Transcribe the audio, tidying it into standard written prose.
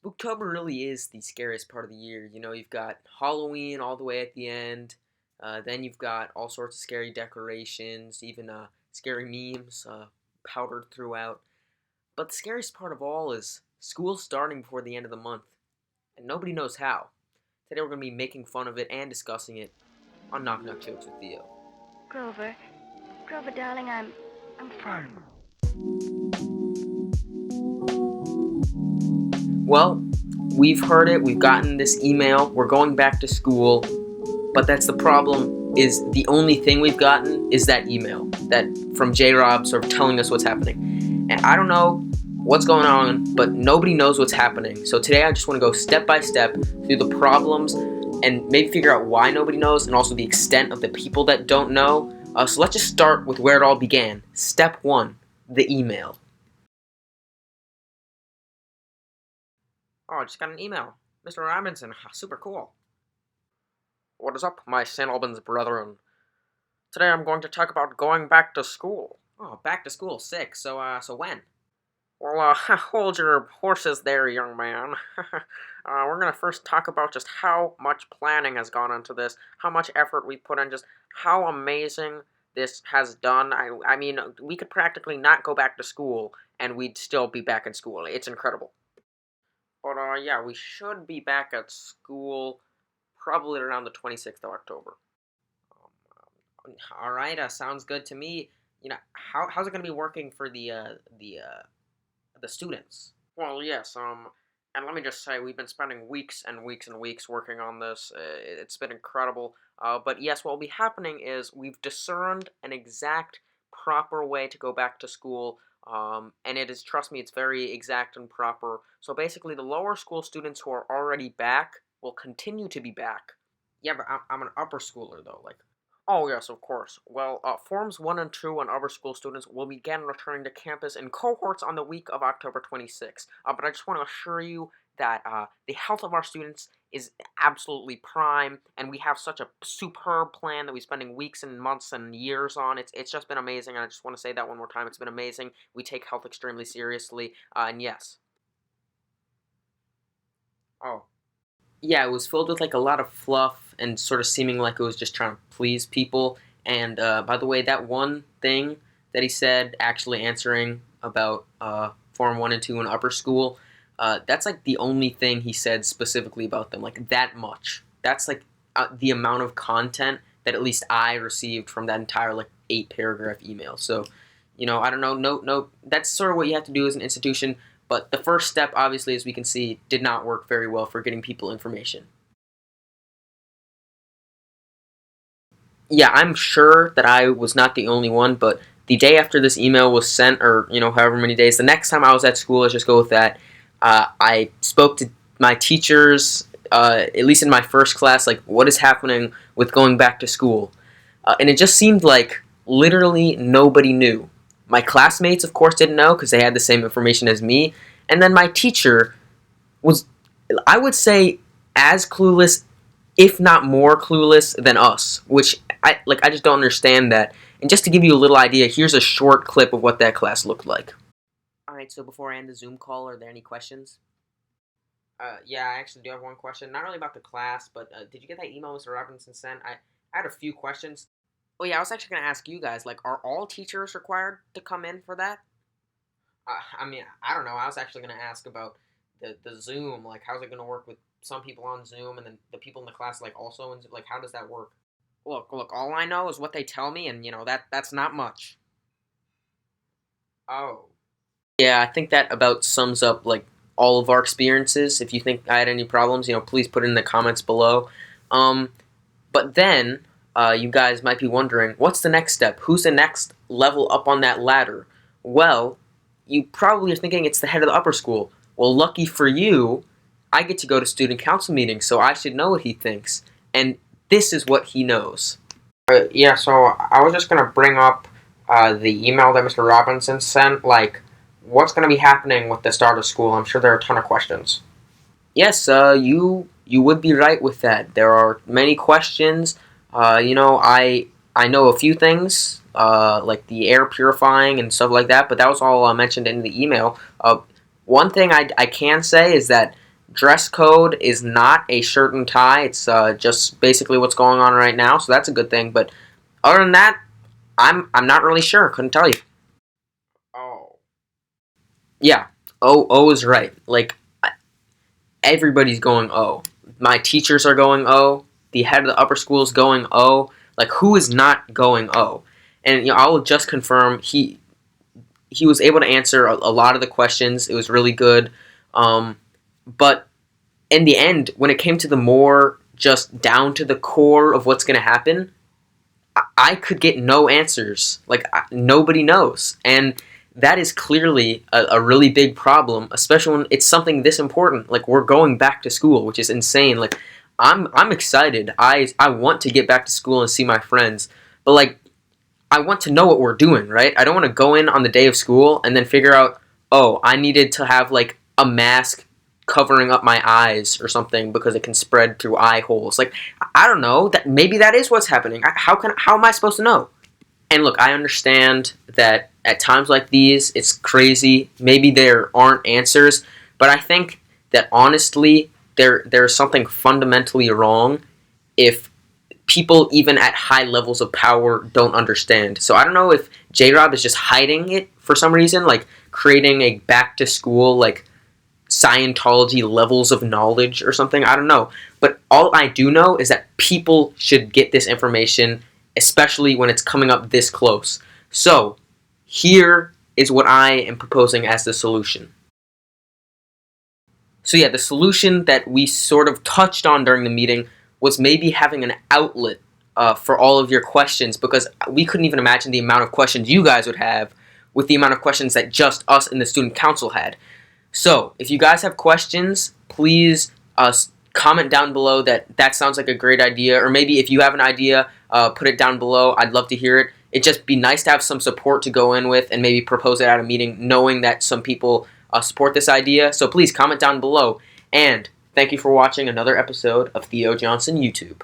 Spooktober really is the scariest part of the year. You know, you've got Halloween all the way at the end. Then you've got all sorts of scary decorations, even scary memes powdered throughout. But the scariest part of all is school starting before the end of the month, and nobody knows how. Today we're going to be making fun of it and discussing it on Knock Knock Jokes with Theo. Grover. Grover, darling, I'm fine. Well, we've heard it, we've gotten this email, we're going back to school, but that's the problem, is the only thing we've gotten is that email that from J-Rob sort of telling us what's happening. And I don't know what's going on, but nobody knows what's happening. So today I just want to go step by step through the problems and maybe figure out why nobody knows and also the extent of the people that don't know. So let's just start with where it all began. Step 1, the email. Oh, I just got an email. Mr. Robinson, super cool. What is up, my St. Albans brethren? Today I'm going to talk about going back to school. Oh, back to school, sick. So when? Well, hold your horses there, young man. We're gonna first talk about just how much planning has gone into this, how much effort we put in, just how amazing this has done. I mean, we could practically not go back to school, and we'd still be back in school. It's incredible. But, yeah, we should be back at school probably around the 26th of October. All right, sounds good to me. You know, how's it going to be working for the students? Well, yes, and let me just say, we've been spending weeks and weeks and weeks working on this. It's been incredible. But yes, what will be happening is we've discerned an exact proper way to go back to school. And it is, trust me, it's very exact and proper. So basically, the lower school students who are already back will continue to be back. Yeah, but I'm an upper schooler, though, like. Oh, yes, of course. Well, Forms 1 and 2 and upper school students will begin returning to campus in cohorts on the week of October 26th. But I just want to assure you that the health of our students is absolutely prime, and we have such a superb plan that we're spending weeks and months and years on. It's just been amazing, and I just want to say that one more time. It's been amazing. We take health extremely seriously, and yes. Oh. Yeah, it was filled with like a lot of fluff and sort of seeming like it was just trying to please people. And by the way, that one thing that he said, actually answering about Form 1 and 2 in upper school, that's like the only thing he said specifically about them, like that much. That's like the amount of content that at least I received from that entire like 8-paragraph email. So, you know, I don't know, no, that's sort of what you have to do as an institution. But the first step, obviously, as we can see, did not work very well for getting people information. Yeah, I'm sure that I was not the only one, but the day after this email was sent, or, you know, however many days, the next time I was at school, let's just go with that, I spoke to my teachers, at least in my first class, like, what is happening with going back to school? And it just seemed like literally nobody knew. My classmates, of course, didn't know because they had the same information as me. And then my teacher was, I would say, as clueless, if not more clueless than us, which I just don't understand that. And just to give you a little idea, here's a short clip of what that class looked like. All right, so before I end the Zoom call, are there any questions? Yeah, I actually do have one question. Not really about the class, but did you get that email Mr. Robinson sent? I had a few questions. Oh yeah, I was actually going to ask you guys, like, are all teachers required to come in for that? I mean, I don't know. I was actually going to ask about the Zoom. Like, how's it going to work with some people on Zoom and then the people in the class, like, also in Zoom? Like, how does that work? Look, all I know is what they tell me, and, you know, that's not much. Oh. Yeah, I think that about sums up, like, all of our experiences. If you think I had any problems, you know, please put it in the comments below. But then, you guys might be wondering, what's the next step? Who's the next level up on that ladder? Well, you probably are thinking it's the head of the upper school. Well, lucky for you, I get to go to student council meetings, so I should know what he thinks. And this is what he knows. Yeah, so I was just going to bring up the email that Mr. Robinson sent. Like, what's going to be happening with the start of school? I'm sure there are a ton of questions. Yes, you would be right with that. There are many questions. You know, I know a few things, like the air purifying and stuff like that, but that was all mentioned in the email. One thing I can say is that dress code is not a shirt and tie. It's just basically what's going on right now, so that's a good thing. But other than that, I'm not really sure. Couldn't tell you. Oh. Yeah, O is right. Like everybody's going O. My teachers are going O. The head of the upper school is going O. Like who is not going O? And I will just confirm he was able to answer a lot of the questions. It was really good. But in the end, when it came to the more just down to the core of what's going to happen, I could get no answers. Like nobody knows, and that is clearly a really big problem, especially when it's something this important. Like we're going back to school, which is insane. Like I'm excited. I want to get back to school and see my friends, but like I want to know what we're doing, right? I don't want to go in on the day of school and then figure out, oh, I needed to have like a mask covering up my eyes or something because it can spread through eye holes. Like I don't know. That maybe that is what's happening. How am I supposed to know? And look, I understand that at times like these, it's crazy. Maybe there aren't answers, but I think that honestly, there's something fundamentally wrong if people even at high levels of power don't understand. So I don't know if J-Rob is just hiding it for some reason, like creating a back to school like Scientology levels of knowledge or something. I don't know. But all I do know is that people should get this information, especially when it's coming up this close. So here is what I am proposing as the solution. So yeah, the solution that we sort of touched on during the meeting was maybe having an outlet for all of your questions, because we couldn't even imagine the amount of questions you guys would have with the amount of questions that just us and the student council had. So if you guys have questions, please comment down below that sounds like a great idea, or maybe if you have an idea, put it down below. I'd love to hear it. It'd just be nice to have some support to go in with and maybe propose it at a meeting, knowing that some people support this idea. So please comment down below. And thank you for watching another episode of Theo Johnson YouTube.